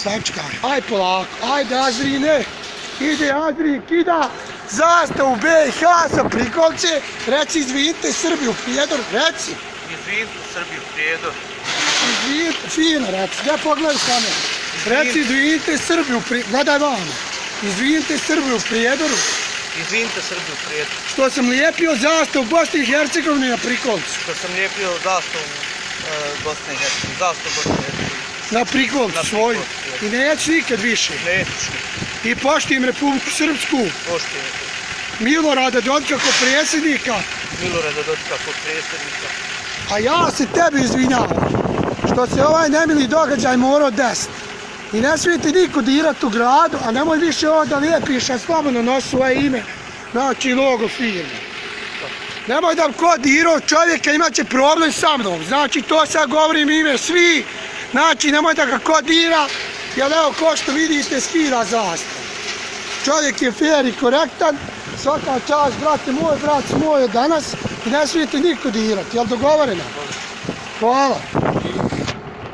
Sačkaj, aj polako, ajde Azrine, ide Azrin, kida zastavu BiH sa Prikolice, reci izvinite Srbiju, prijedor, reci. Izvinite Srbiju, prijedor. Izvinite, fino reci, ne pogledaj sa mene. Reci izvinite Srbiju, gledaj vamo. Izvinite Srbiju, prijedoru. Izvinite Srbiju, prijedor. Što sam lijepio zastavu Bosne i Hercegovine na Prikolicu. Što sam lijepio zastavu Bosne i Hercegovine, zastavu Bosne i Hercegovine. Na Prikolicu svoju. I neću nikad više. Neću. I poštujem Republiku Srpsku. Poštujem. Milorada Dodika kao predsjednika. Milorada Dodika kao predsjednika. A ja se tebi izvinjavam što se ovaj nemili događaj morao desiti. I ne smijete niko dirati u gradu, a nemoj više ovo da lijepiš, a slobodno nosi svoje ime, znači logo firme. Nemoj da ko dirao čovjeka imat će problem sa mnom, znači to sad govorim ime svi, znači nemoj da ga ko dira, jer evo ko što vidite skida zastavu. Čovjek je fair i korektan, svaka čast, brate moj, brat moj od danas i ne smijete niko dirati, jel dogovoreno? Hvala.